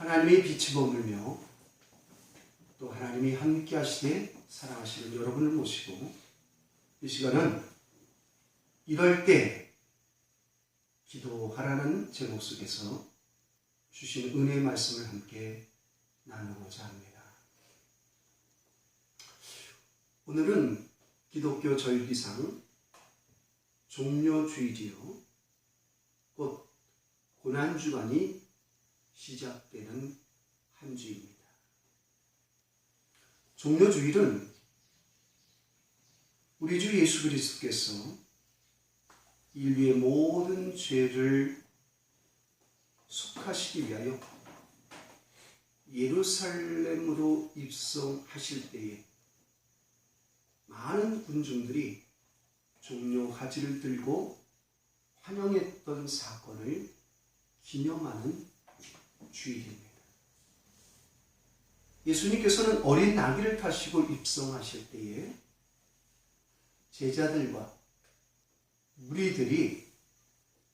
하나님의 빛이 머물며 또 하나님이 함께 하시되 사랑하시는 여러분을 모시고 이 시간은 이럴 때 기도하라는 제목 속에서 주신 은혜의 말씀을 함께 나누고자 합니다. 오늘은 기독교 절기상 종료주일이요 곧 고난주간이 시작되는 한 주입니다. 종료주일은 우리 주 예수 그리스도께서 인류의 모든 죄를 속하시기 위하여 예루살렘으로 입성하실 때에 많은 군중들이 종려가지를 들고 환영했던 사건을 기념하는 주일입니다. 예수님께서는 어린 나귀를 타시고 입성하실 때에 제자들과 무리들이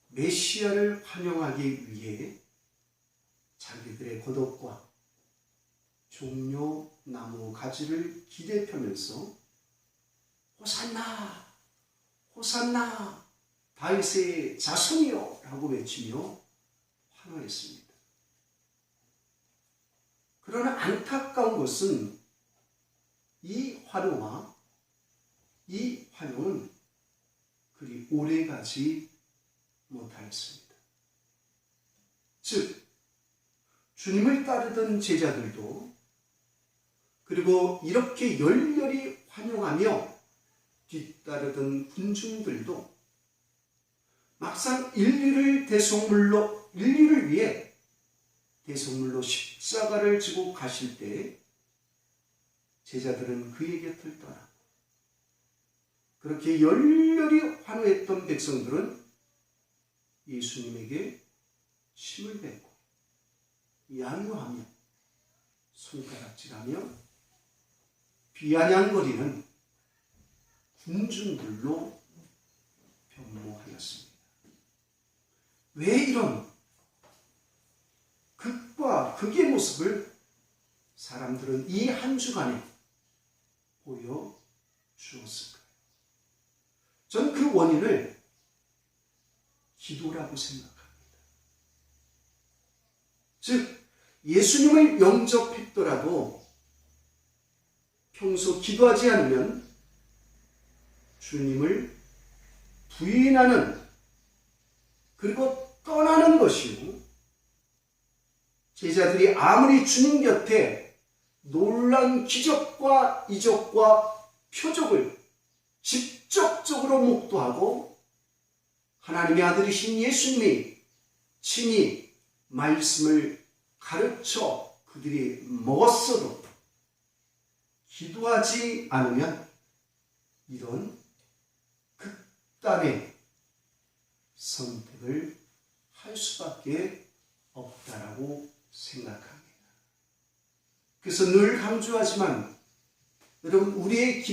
메시아를 환영하기 위해 자기들의 겉옷과 종려나무 가지를 기대 펴면서 호산나 호산나 다윗의 자손이여 라고 외치며 환호했습니다. 그러나 안타까운 것은 이 환호와 이 환영은 그리 오래가지 못하였습니다. 즉 주님을 따르던 제자들도 그리고 이렇게 열렬히 환영하며 뒤따르던 군중들도 막상 인류를 위해 대속물로 십자가를 지고 가실 때 제자들은 그의 곁을 떠나 그렇게 열렬히 환호했던 백성들은 예수님에게 침을 뱉고 양요하며 손가락질하며 비아냥거리는 군중들로 변모하였습니다. 왜 이런 극과 극의 모습을 사람들은 이 한 주간에 보여주었을까요? 전 그 원인을 기도라고 생각합니다. 즉 예수님을 영접했더라도 평소 기도하지 않으면 주님을 부인하는 그리고 떠나는 것이고 제자들이 아무리 주님 곁에 놀라운 기적과 이적과 표적을 직접적으로 목도하고 하나님의 아들이신 예수님이 친히 말씀을 가르쳐 그들이 먹었어도 기도하지 않으면 이런 극단의 선택을 할 수밖에 없다라고 생각합니다. 그래서 늘 강조하지만 여러분 우리의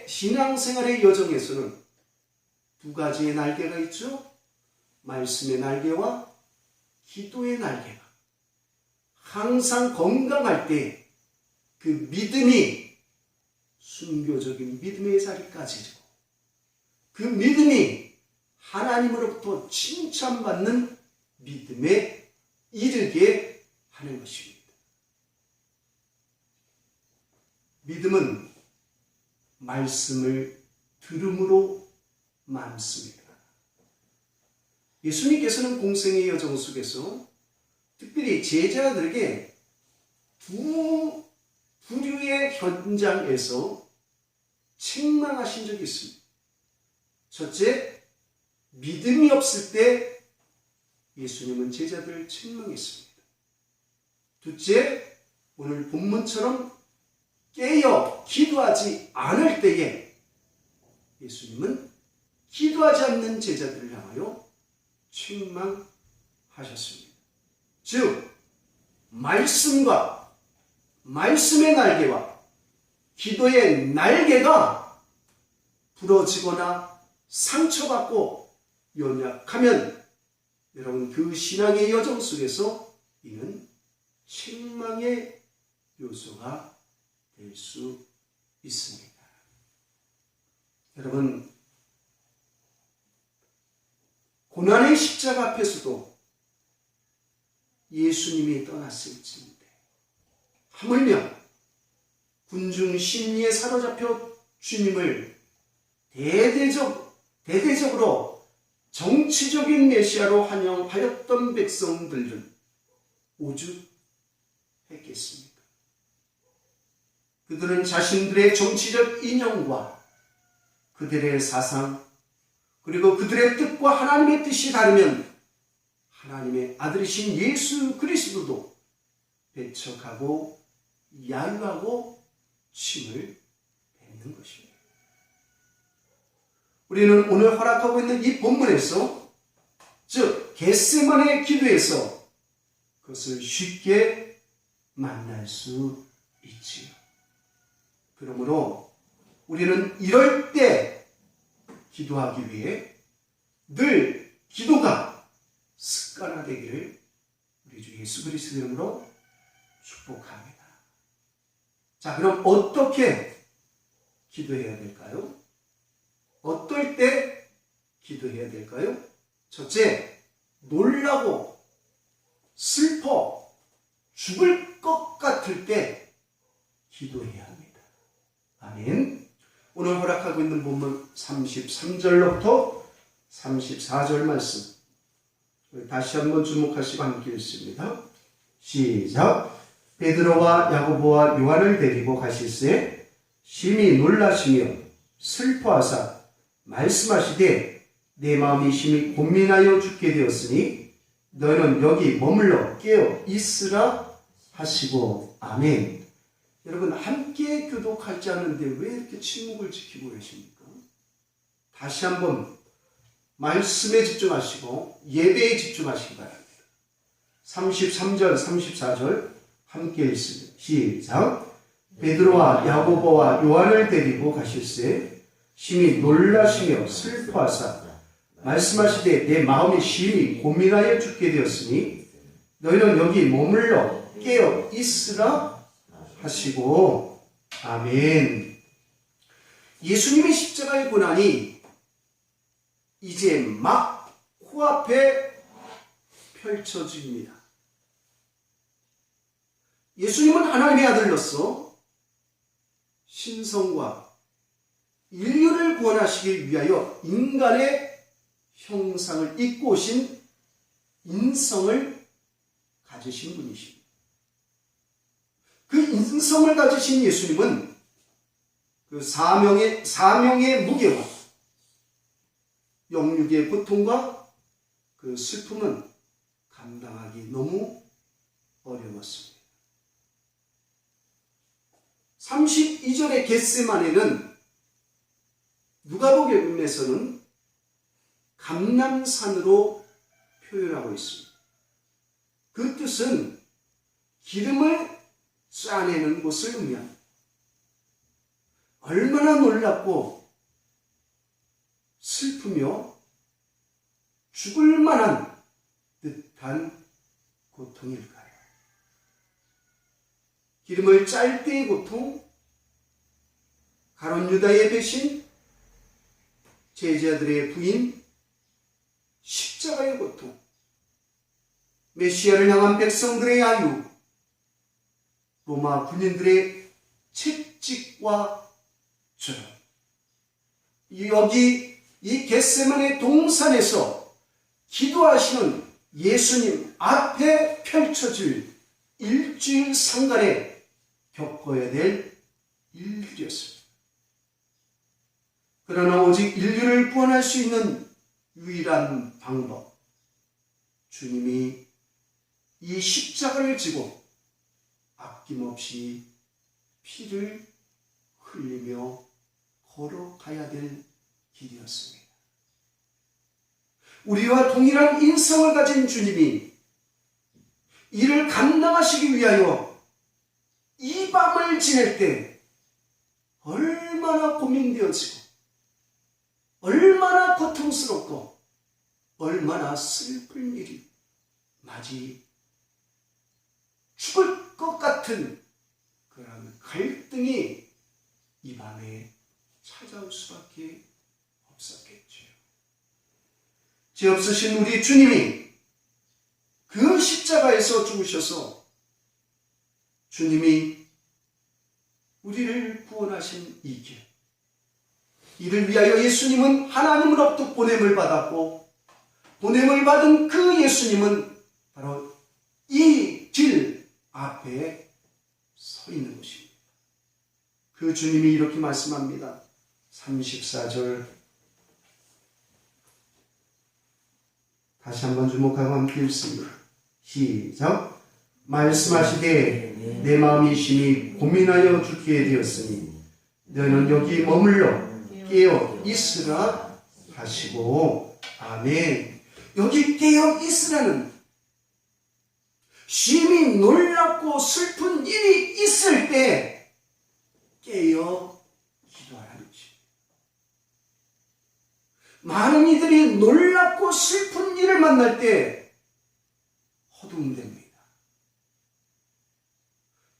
신앙생활의 여정에서는 두 가지의 날개가 있죠. 말씀의 날개와 기도의 날개가 항상 건강할 때 그 믿음이 순교적인 믿음의 자리까지 그 믿음이 하나님으로부터 칭찬받는 믿음에 이르게 하는 것입니다. 믿음은 말씀을 들음으로 많습니다. 예수님께서는 공생의 여정 속에서 특별히 제자들에게 두 부류의 현장에서 책망하신 적이 있습니다. 첫째, 믿음이 없을 때 예수님은 제자들을 책망했습니다. 둘째, 오늘 본문처럼 깨어 기도하지 않을 때에 예수님은 기도하지 않는 제자들을 향하여 책망하셨습니다. 즉 말씀과 말씀의 날개와 기도의 날개가 부러지거나 상처받고 연약하면 여러분 그 신앙의 여정 속에서 이는 책망의 요소가 될 수 있습니다. 여러분, 고난의 십자가 앞에서도 예수님이 떠났을지인데 하물며 군중 심리에 사로잡혀 주님을 대대적으로 정치적인 메시아로 환영하였던 백성들은 오죽했겠습니까? 그들은 자신들의 정치적 이념과 그들의 사상, 그리고 그들의 뜻과 하나님의 뜻이 다르면 하나님의 아들이신 예수 그리스도도 배척하고 야유하고 침을 뱉는 것입니다. 우리는 오늘 허락하고 있는 이 본문에서, 즉 겟세마네 기도에서 그것을 쉽게 만날 수 있지요. 그러므로 우리는 이럴 때 기도하기 위해 늘 기도가 습관화되기를 우리 주 예수 그리스도 이름으로 축복합니다. 자, 그럼 어떻게 기도해야 될까요? 어떨 때 기도해야 될까요? 첫째, 놀라고 슬퍼 죽을 것 같을 때 기도해야 합니다. 아멘. 오늘 허락하고 있는 본문 33절로부터 34절 말씀 다시 한번 주목하시고 함께 읽습니다. 시작. 베드로와 야고보와 요한을 데리고 가실새 심히 놀라시며 슬퍼하사 말씀하시되 내 마음이 심히 고민하여 죽게 되었으니 너희는 여기 머물러 깨어 있으라 하시고. 아멘. 여러분, 함께 교독하지 않는데 왜 이렇게 침묵을 지키고 계십니까? 다시 한번 말씀에 집중하시고 예배에 집중하시기 바랍니다. 33절, 34절 함께 읽습니다. 시작. 베드로와 야고보와 요한을 데리고 가실새 심히 놀라시며 슬퍼하사 말씀하시되 내 마음이 심히 고민하여 죽게 되었으니 너희는 여기 머물러 깨어 있으라 하시고. 아멘. 예수님의 십자가의 고난이 이제 막 코앞에 펼쳐집니다. 예수님은 하나님의 아들로서 신성과 인류를 구원하시기 위하여 인간의 형상을 입고 오신 인성을 가지신 분이십니다. 그 인성을 가지신 예수님은 그 사명의 무게와 영육의 고통과 그 슬픔은 감당하기 너무 어려웠습니다. 32절의 겟세마네는 누가복음에서는 감람산으로 표현하고 있습니다. 그 뜻은 기름을 짜내는 곳을 의미합니다. 얼마나 놀랍고 슬프며 죽을 만한 듯한 고통일까요? 기름을 짤 때의 고통, 가룟 유다의 배신, 제자들의 부인, 십자가의 고통, 메시아를 향한 백성들의 야유, 로마 군인들의 채찍과 저런. 여기 이 겟세마네 동산에서 기도하시는 예수님 앞에 펼쳐질 일주일 상간에 겪어야 될 일들이었습니다. 그러나 오직 인류를 구원할 수 있는 유일한 방법, 주님이 이 십자가를 지고 아낌없이 피를 흘리며 걸어가야 될 길이었습니다. 우리와 동일한 인성을 가진 주님이 이를 감당하시기 위하여 이 밤을 지낼 때 얼마나 고민되어지고 얼마나 고통스럽고 얼마나 슬픈 일이 맞이했을까요? 같은 그런 갈등이 이 밤에 찾아올 수밖에 없었겠지요. 죄 없으신 우리 주님이 그 십자가에서 죽으셔서 주님이 우리를 구원하신 이 길, 이를 위하여 예수님은 하나님으로부터 보냄을 받았고, 보냄을 받은 그 예수님은 바로 이 길 앞에 서 있는 것입니다. 그 주님이 이렇게 말씀합니다. 34절 다시 한번 주목하고 함께 읽습니다. 시작. 말씀하시되 내 마음이 심히 고민하여 죽게 되었으니 너는 여기 머물러 깨어 있으라 하시고. 아멘. 여기 깨어 있으라는 심히 놀랍고 슬픈 일이 있을 때 깨어 기도하라는 것입니다. 많은 이들이 놀랍고 슬픈 일을 만날 때 허둥댑니다.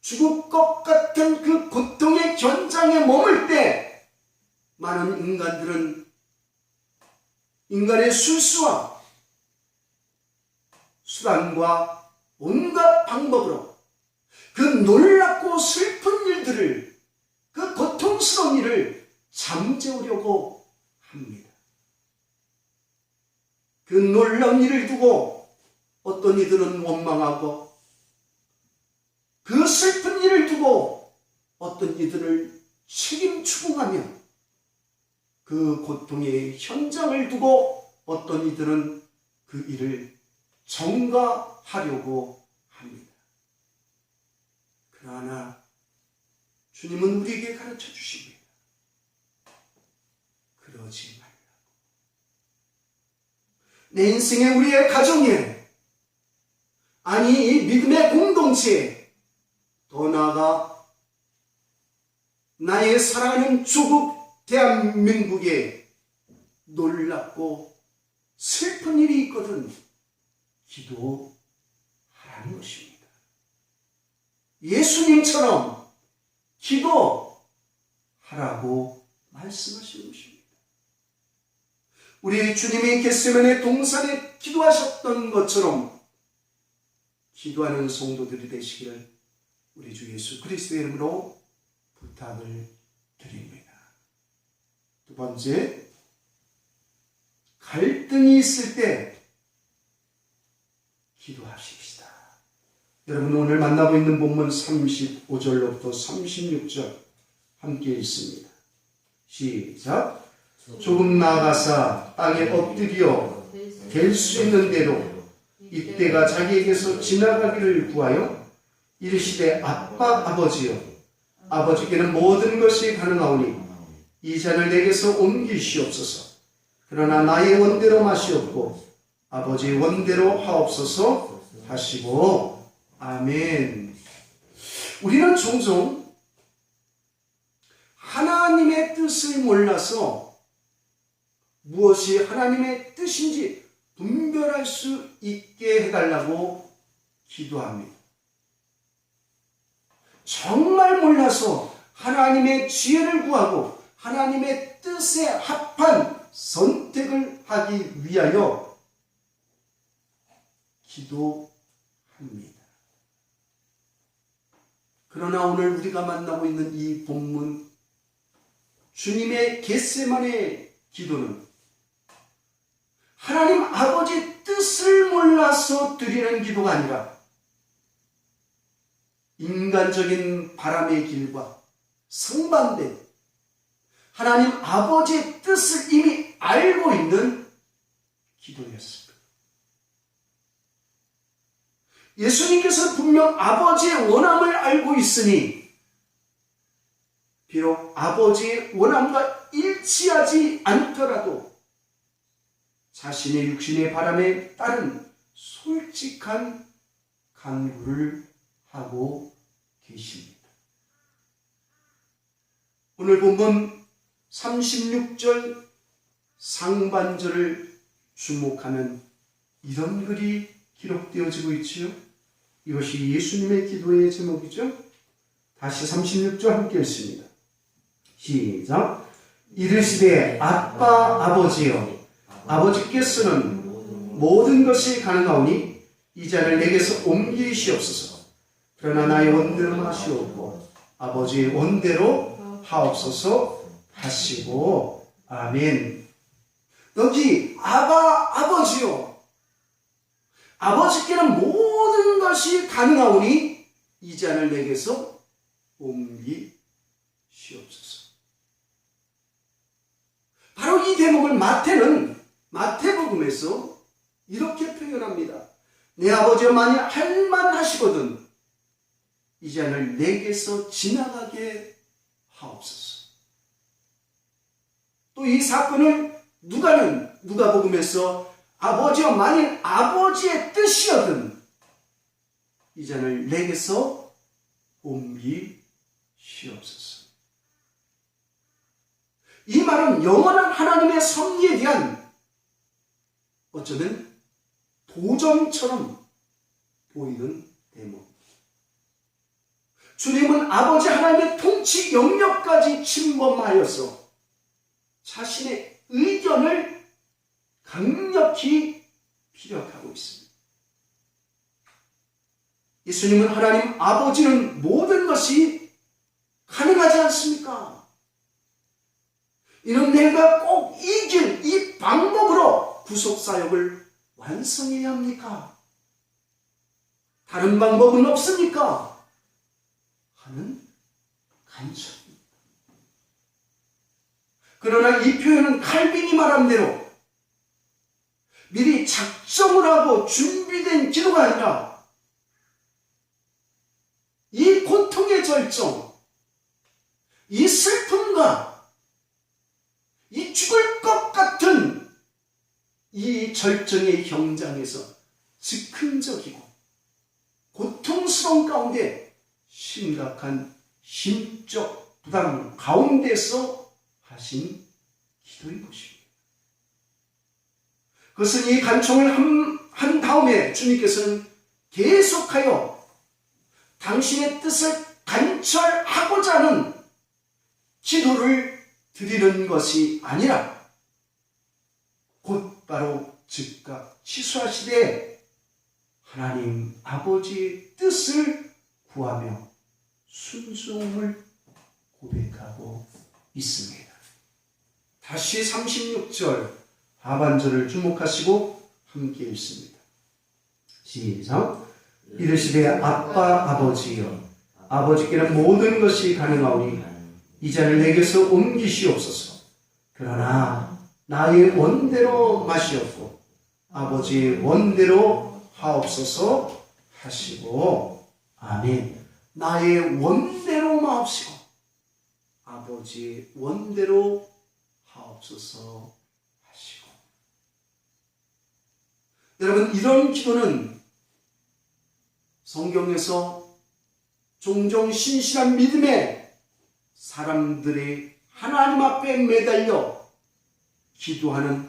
죽을 것 같은 그 고통의 현장에 머물 때 많은 인간들은 인간의 술수와 수단과 온갖 방법으로 그 놀랍고 슬픈 일들을, 그 고통스러운 일을 잠재우려고 합니다. 그 놀라운 일을 두고 어떤 이들은 원망하고, 그 슬픈 일을 두고 어떤 이들을 책임 추궁하며, 그 고통의 현장을 두고 어떤 이들은 그 일을 정가하려고 합니다. 그러나 주님은 우리에게 가르쳐 주십니다. 그러지 말라고. 내 인생에, 우리의 가정에, 아니 이 믿음의 공동체에, 더 나아가 나의 사랑하는 조국 대한민국에 놀랍고 슬픈 일이 있거든 기도하라는 것입니다. 예수님처럼 기도하라고 말씀하시는 것입니다. 우리 주님이 겟세마네 동산에 기도하셨던 것처럼 기도하는 성도들이 되시기를 우리 주 예수 그리스도의 이름으로 부탁을 드립니다. 두 번째, 갈등이 있을 때 기도하십시다. 여러분, 오늘 만나고 있는 본문 35절로부터 36절 함께 읽습니다. 시작. 조금 나아가사 땅에 엎드려 될 수 있는 대로 이때가 자기에게서 지나가기를 구하여 이르시되 아빠 아버지여, 아버지께는 모든 것이 가능하오니 이 잔을 내게서 옮기시옵소서. 그러나 나의 원대로 마시옵고 아버지의 원대로 하옵소서 하시고. 아멘. 우리는 종종 하나님의 뜻을 몰라서 무엇이 하나님의 뜻인지 분별할 수 있게 해달라고 기도합니다. 정말 몰라서 하나님의 지혜를 구하고 하나님의 뜻에 합한 선택을 하기 위하여 기도합니다. 그러나 오늘 우리가 만나고 있는 이 본문, 주님의 겟세마네 기도는 하나님 아버지 뜻을 몰라서 드리는 기도가 아니라 인간적인 바람의 길과 상반된 하나님 아버지의 뜻을 이미 알고 있는 기도였습니다. 예수님께서 분명 아버지의 원함을 알고 있으니 비록 아버지의 원함과 일치하지 않더라도 자신의 육신의 바람에 따른 솔직한 간구를 하고 계십니다. 오늘 본문 36절 상반절을 주목하면 이런 글이 기록되어지고 있지요. 이것이 예수님의 기도의 제목이죠. 다시 36절 함께 읽습니다. 시작. 이르시되 아빠 아버지여, 아버지께서는 모든 것이 가능하오니 이 잔을 내게서 옮기시옵소서. 그러나 나의 원대로 하시옵고 아버지의 원대로 하옵소서 하시고. 아멘. 여기 아버지요, 아버지께는 모든 것이 가능하오니 이 잔을 내게서 옮기시옵소서. 바로 이 대목을 마태복음에서 이렇게 표현합니다. 내 아버지여 만일 할만하시거든 이 잔을 내게서 지나가게 하옵소서. 또 이 사건을 누가복음에서 아버지여 만일 아버지의 뜻이거든 이 잔을 내게서 옮기시옵소서. 이 말은 영원한 하나님의 섭리에 대한 어쩌면 도전처럼 보이는 대목. 주님은 아버지 하나님의 통치 영역까지 침범하여서 자신의 의견을 강력히 피력하고 있습니다. 예수님은 하나님 아버지는 모든 것이 가능하지 않습니까? 이는 내가 꼭 이길 이 방법으로 구속사역을 완성해야 합니까? 다른 방법은 없습니까? 하는 간섭입니다. 그러나 이 표현은 칼빈이 말한 대로 미리 작정을 하고 준비된 기도가 아니라 이 고통의 절정, 이 슬픔과 이 죽을 것 같은 이 절정의 경장에서 즉흥적이고 고통스러운 가운데 심각한 심적 부담 가운데서 하신 기도인 것입니다. 그것은 이 간청을 한 다음에 주님께서는 계속하여 당신의 뜻을 관철하고자 하는 기도를 드리는 것이 아니라 곧바로 즉각 취소하시되 하나님 아버지의 뜻을 구하며 순종을 고백하고 있습니다. 다시 36절 하반절을 주목하시고 함께 읽습니다. 시작. 이르시되 아빠 아버지여, 아버지께는 모든 것이 가능하오니 이 잔을 내게서 옮기시옵소서. 그러나 나의 원대로 마시옵고 아버지의 원대로 하옵소서 하시고. 아멘. 나의 원대로 마옵시고 아버지의 원대로 하옵소서 하시고. 여러분, 이런 기도는 성경에서 종종 신실한 믿음의 사람들이 하나님 앞에 매달려 기도하는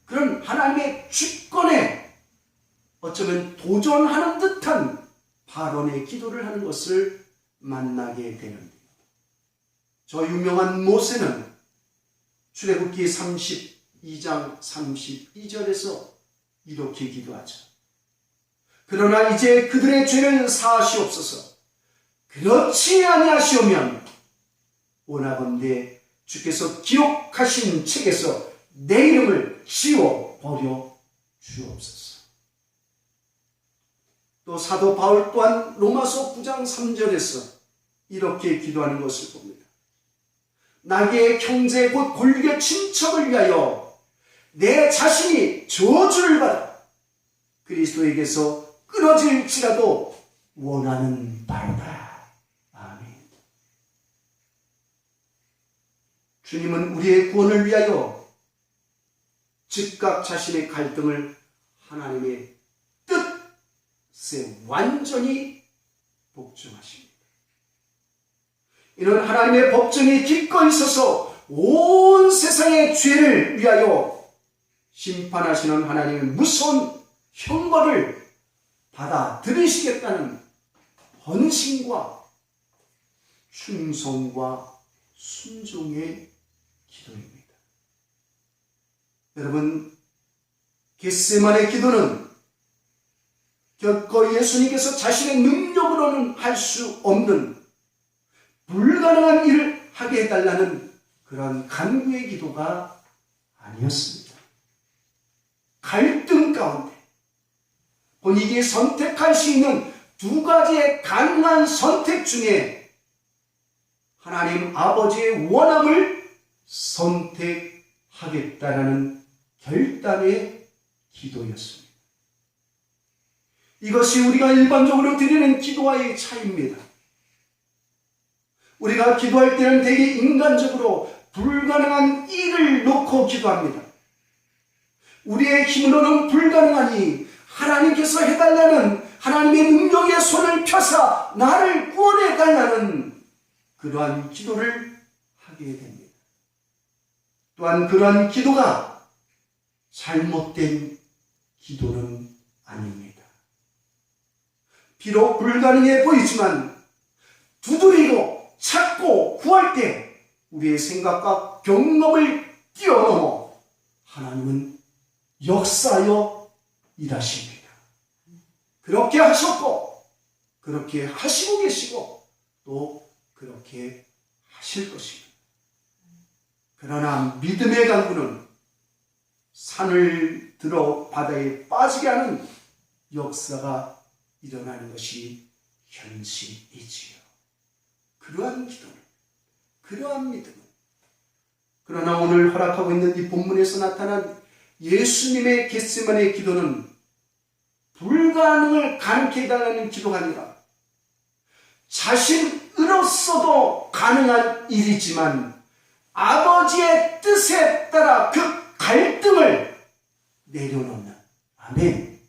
그런 하나님의 주권에 어쩌면 도전하는 듯한 발언의 기도를 하는 것을 만나게 되는데, 저 유명한 모세는 출애굽기 32장 32절에서 이렇게 기도하죠. 그러나 이제 그들의 죄를 사하시옵소서. 그렇지 아니하시오면 원하건대 주께서 기록하신 책에서 내 이름을 지워버려 주옵소서. 또 사도 바울 또한 로마서 9장 3절에서 이렇게 기도하는 것을 봅니다. 나의 형제 곧 골계 친척을 위하여 내 자신이 저주를 받아 그리스도에게서 끊어질지라도 원하는 바로다. 아멘. 주님은 우리의 구원을 위하여 즉각 자신의 갈등을 하나님의 뜻에 완전히 복종하십니다. 이런 하나님의 법정에 기꺼이 서서 온 세상의 죄를 위하여 심판하시는 하나님의 무서운 형벌을 받아들이시겠다는 헌신과 충성과 순종의 기도입니다. 여러분, 겟세마네 기도는 결코 예수님께서 자신의 능력으로는 할 수 없는 불가능한 일을 하게 해달라는 그런 간구의 기도가 아니었습니다. 갈등 가운데 본인이 선택할 수 있는 두 가지의 가능한 선택 중에 하나님 아버지의 원함을 선택하겠다라는 결단의 기도였습니다. 이것이 우리가 일반적으로 드리는 기도와의 차이입니다. 우리가 기도할 때는 되게 인간적으로 불가능한 일을 놓고 기도합니다. 우리의 힘으로는 불가능하니 하나님께서 해달라는 하나님의 능력의 손을 펴사 나를 구원해 달라는 그러한 기도를 하게 됩니다. 또한 그러한 기도가 잘못된 기도는 아닙니다. 비록 불가능해 보이지만 두드리고 찾고 구할 때 우리의 생각과 경험을 뛰어넘어 하나님은 역사하여 일하십니다. 그렇게 하셨고 그렇게 하시고 계시고 또 그렇게 하실 것입니다. 그러나 믿음의 강구는 산을 들어 바다에 빠지게 하는 역사가 일어나는 것이 현실이지요. 그러한 기도는, 그러한 믿음은, 그러나 오늘 허락하고 있는 이 본문에서 나타난 예수님의 겟세마네 기도는 불가능을 가능케 해달라는 기도가 아니라 자신으로서도 가능한 일이지만 아버지의 뜻에 따라 그 갈등을 내려놓는, 아멘,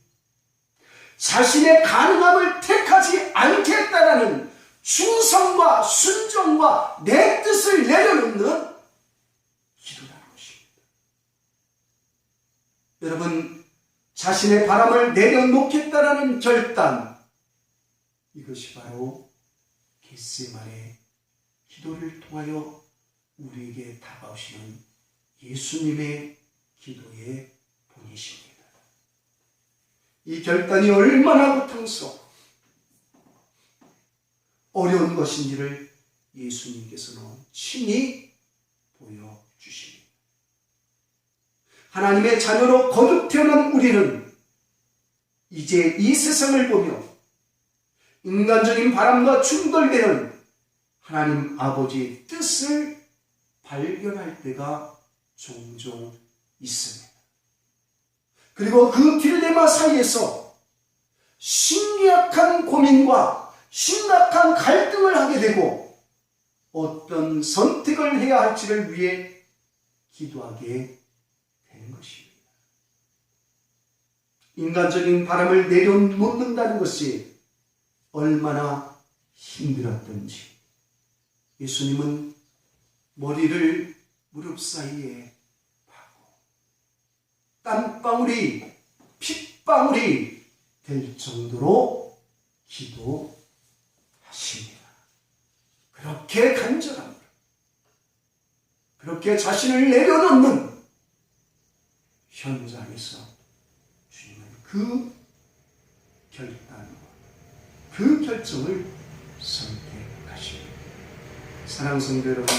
자신의 가능함을 택하지 않겠다라는 충성과 순종과 내 뜻을 내려놓는 기도라는 것입니다. 여러분, 자신의 바람을 내려놓겠다라는 결단, 이것이 바로 겟세마네 기도를 통하여 우리에게 다가오시는 예수님의 기도의 본이십니다. 이 결단이 얼마나 고통스럽고 어려운 것인지를 예수님께서는 친히 보여주십니다. 하나님의 자녀로 거듭 태어난 우리는 이제 이 세상을 보며 인간적인 바람과 충돌되는 하나님 아버지의 뜻을 발견할 때가 종종 있습니다. 그리고 그 딜레마 사이에서 심각한 고민과 심각한 갈등을 하게 되고 어떤 선택을 해야 할지를 위해 기도하게 되는 것입니다. 인간적인 바람을 내려놓는다는 것이 얼마나 힘들었던지 예수님은 머리를 무릎 사이에 박고 땀방울이 핏방울이 될 정도로 기도하십니다. 그렇게 간절합니다. 그렇게 자신을 내려놓는 현장에서 주님은 그 결단과 그 결정을 선택하십니다. 사랑하는 성도 여러분,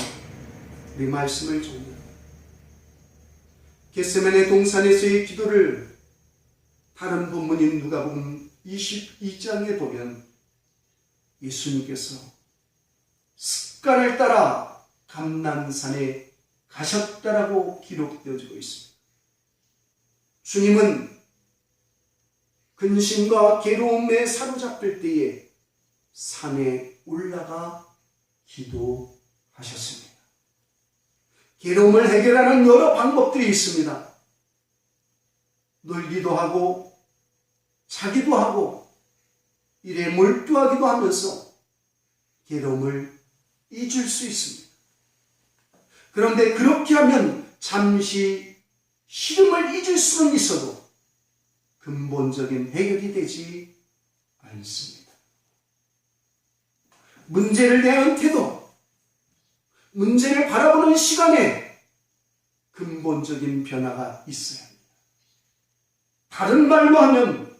우리 말씀을 정리합니다. 겟세마네 동산에서의 기도를 다른 본문인 누가복음 22장에 보면 예수님께서 습관을 따라 감람산에 가셨다라고 기록되어지고 있습니다. 주님은 근심과 괴로움에 사로잡힐 때에 산에 올라가 기도하셨습니다. 괴로움을 해결하는 여러 방법들이 있습니다. 놀기도 하고 자기도 하고 일에 몰두하기도 하면서 괴로움을 잊을 수 있습니다. 그런데 그렇게 하면 잠시 시름을 잊을 수는 있어도 근본적인 해결이 되지 않습니다. 문제를 대한 태도, 문제를 바라보는 시간에 근본적인 변화가 있어야 합니다. 다른 말로 하면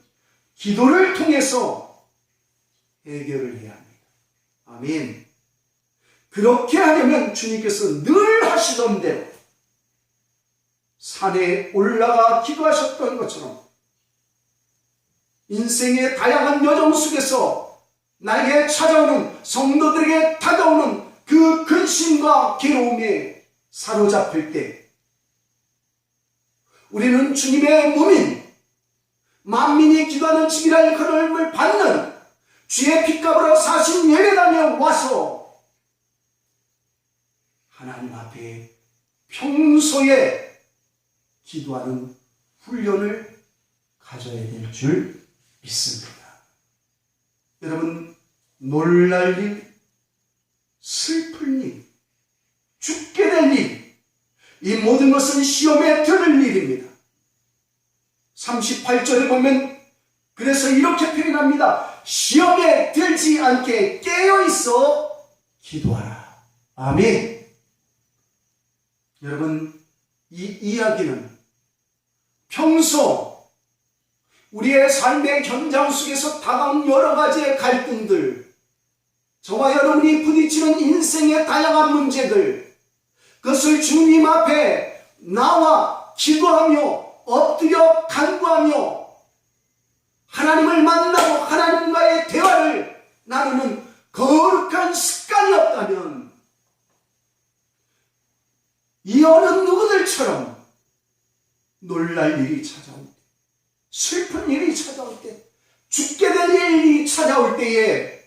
기도를 통해서 해결을 해야 합니다. 아멘. 그렇게 하려면 주님께서 늘 하시던 대로 산에 올라가 기도하셨던 것처럼 인생의 다양한 여정 속에서 나에게 찾아오는, 성도들에게 다가오는 그 근심과 괴로움에 사로잡힐 때 우리는 주님의 몸인 만민이 기도하는 집이라는 그름을 받는 주의 핏값으로 사신 예배당에 와서 하나님 앞에 평소에 기도하는 훈련을 가져야 될 줄 믿습니다. 여러분, 놀랄 일, 슬플 일, 죽게 될 일, 이 모든 것은 시험에 들을 일입니다. 38절에 보면 그래서 이렇게 표현합니다. 시험에 들지 않게 깨어있어 기도하라. 아멘. 여러분, 이 이야기는 평소 우리의 삶의 현장 속에서 다가온 여러 가지의 갈등들, 저와 여러분이 부딪히는 인생의 다양한 문제들, 그것을 주님 앞에 나와 기도하며 엎드려 간구하며 하나님을 만나고 하나님과의 대화를 나누는 거룩한 습관이었다면 이 어느 누구들처럼 놀랄 일이 찾아올 때, 슬픈 일이 찾아올 때, 죽게 될 일이 찾아올 때에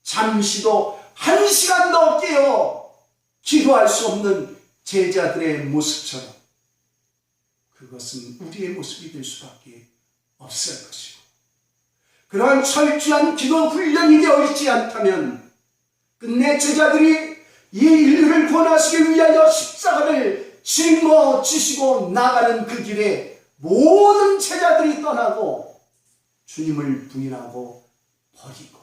잠시도 한 시간도 깨어 기도할 수 없는 제자들의 모습처럼 그것은 우리의 모습이 될 수밖에 없을 것이고, 그러한 철저한 기도 훈련이 되어 있지 않다면 끝내 제자들이 이 인류를 구원하시기 위하여 십자가를 짊어지시고 나가는 그 길에 모든 제자들이 떠나고 주님을 부인하고 버리고,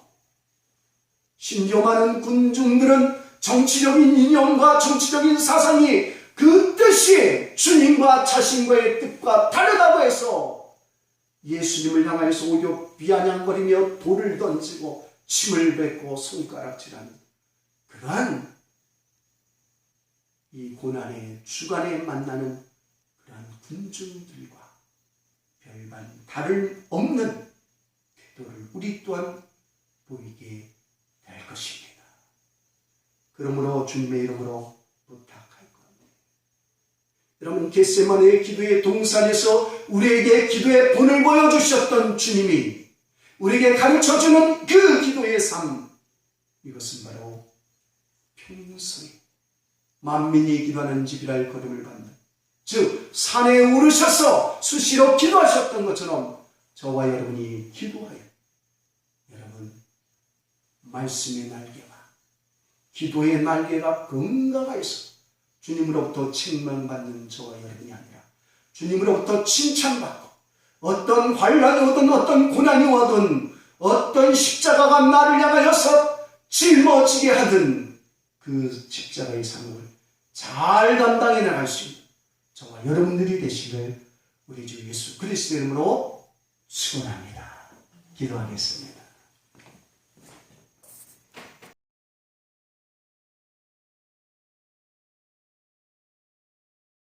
심지어 많은 군중들은 정치적인 이념과 정치적인 사상이 그 뜻이 주님과 자신과의 뜻과 다르다고 해서 예수님을 향하여서 오히려 비아냥거리며 돌을 던지고 침을 뱉고 손가락질하는 그러한 이 고난의 주간에 만나는 그러한 군중들과 별반 다름없는 태도를 우리 또한 보이게 될 것입니다. 그러므로 주님의 이름으로 부탁할 겁니다. 여러분, 겟세마네의 기도의 동산에서 우리에게 기도의 본을 보여주셨던 주님이 우리에게 가르쳐주는 그 기도의 삶, 이것은 바로 평소에 만민이 기도하는 집이라 할 거름을 받는, 즉 산에 오르셔서 수시로 기도하셨던 것처럼 저와 여러분이 기도하여 여러분 말씀의 날개와 기도의 날개가 건강하여서 주님으로부터 책망받는 저와 여러분이 아니라 주님으로부터 칭찬받고, 어떤 환란이 오든 어떤 고난이 오든 어떤 십자가가 나를 향하여서 짊어지게 하든 그 십자가의 삶을 잘 감당해 나갈 수 있는 저와 여러분들이 되시길 우리 주 예수 그리스도의 이름으로 축원합니다. 기도하겠습니다.